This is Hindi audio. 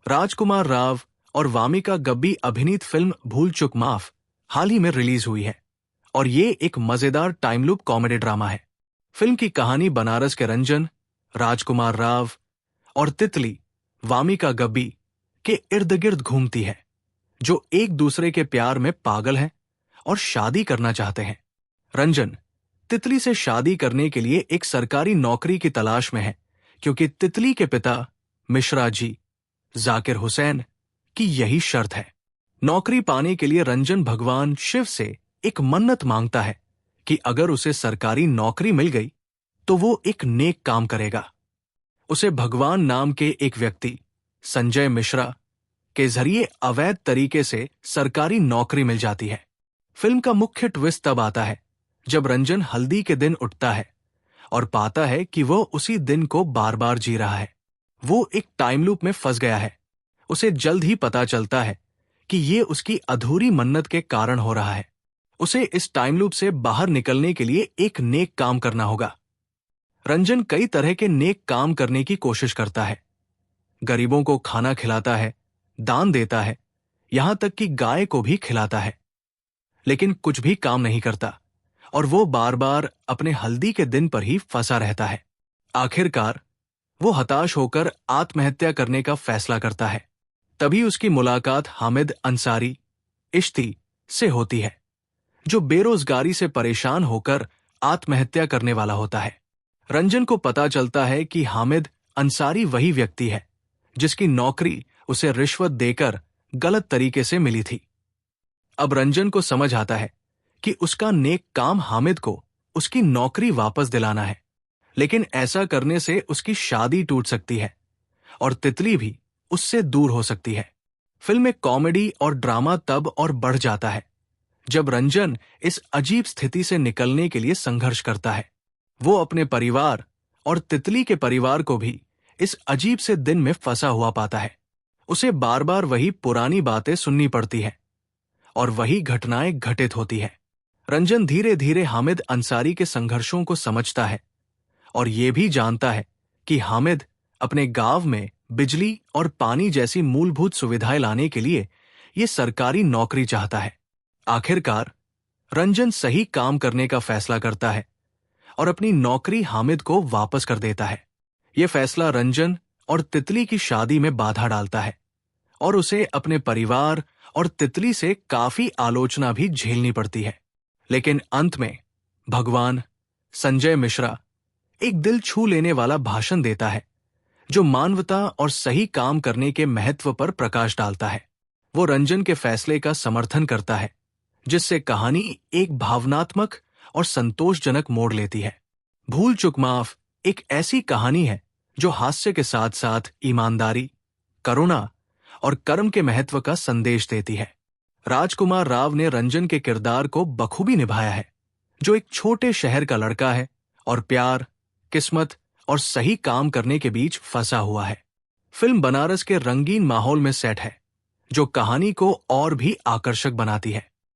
राजकुमार राव और वामिका गब्बी अभिनीत फिल्म भूल चूक माफ हाल ही में रिलीज हुई है और ये एक मजेदार टाइम लूप कॉमेडी ड्रामा है। फिल्म की कहानी बनारस के रंजन, राजकुमार राव और तितली वामिका गब्बी के इर्द गिर्द घूमती है, जो एक दूसरे के प्यार में पागल हैं और शादी करना चाहते हैं। रंजन तितली से शादी करने के लिए एक सरकारी नौकरी की तलाश में है, क्योंकि तितली के पिता मिश्रा जी जाकिर हुसैन की यही शर्त है। नौकरी पाने के लिए रंजन भगवान शिव से एक मन्नत मांगता है कि अगर उसे सरकारी नौकरी मिल गई तो वो एक नेक काम करेगा। उसे भगवान नाम के एक व्यक्ति संजय मिश्रा के जरिए अवैध तरीके से सरकारी नौकरी मिल जाती है। फिल्म का मुख्य ट्विस्ट तब आता है जब रंजन हल्दी के दिन उठता है और पाता है कि वो उसी दिन को बार बार जी रहा है। वो एक टाइम लूप में फंस गया है। उसे जल्द ही पता चलता है कि ये उसकी अधूरी मन्नत के कारण हो रहा है। उसे इस टाइम लूप से बाहर निकलने के लिए एक नेक काम करना होगा। रंजन कई तरह के नेक काम करने की कोशिश करता है। गरीबों को खाना खिलाता है, दान देता है, यहां तक कि गाय को भी खिलाता है, लेकिन कुछ भी काम नहीं करता और वो बार बार अपने हल्दी के दिन पर ही फंसा रहता है। आखिरकार वो हताश होकर आत्महत्या करने का फैसला करता है। तभी उसकी मुलाकात हामिद अंसारी इश्ती से होती है, जो बेरोजगारी से परेशान होकर आत्महत्या करने वाला होता है। रंजन को पता चलता है कि हामिद अंसारी वही व्यक्ति है जिसकी नौकरी उसे रिश्वत देकर गलत तरीके से मिली थी। अब रंजन को समझ आता है कि उसका नेक काम हामिद को उसकी नौकरी वापस दिलाना है, लेकिन ऐसा करने से उसकी शादी टूट सकती है और तितली भी उससे दूर हो सकती है। फिल्म में कॉमेडी और ड्रामा तब और बढ़ जाता है जब रंजन इस अजीब स्थिति से निकलने के लिए संघर्ष करता है। वो अपने परिवार और तितली के परिवार को भी इस अजीब से दिन में फंसा हुआ पाता है। उसे बार बार वही पुरानी बातें सुननी पड़ती है और वही घटनाएं घटित होती है। रंजन धीरे धीरे हामिद अंसारी के संघर्षों को समझता है और ये भी जानता है कि हामिद अपने गांव में बिजली और पानी जैसी मूलभूत सुविधाएं लाने के लिए ये सरकारी नौकरी चाहता है। आखिरकार रंजन सही काम करने का फैसला करता है और अपनी नौकरी हामिद को वापस कर देता है। यह फैसला रंजन और तितली की शादी में बाधा डालता है और उसे अपने परिवार और तितली से काफी आलोचना भी झेलनी पड़ती है। लेकिन अंत में भगवान संजय मिश्रा एक दिल छू लेने वाला भाषण देता है, जो मानवता और सही काम करने के महत्व पर प्रकाश डालता है। वो रंजन के फैसले का समर्थन करता है, जिससे कहानी एक भावनात्मक और संतोषजनक मोड़ लेती है। भूल चूक माफ एक ऐसी कहानी है जो हास्य के साथ साथ ईमानदारी, करुणा और कर्म के महत्व का संदेश देती है। राजकुमार राव ने रंजन के किरदार को बखूबी निभाया है, जो एक छोटे शहर का लड़का है और प्यार, किस्मत और सही काम करने के बीच फंसा हुआ है। फिल्म बनारस के रंगीन माहौल में सेट है, जो कहानी को और भी आकर्षक बनाती है।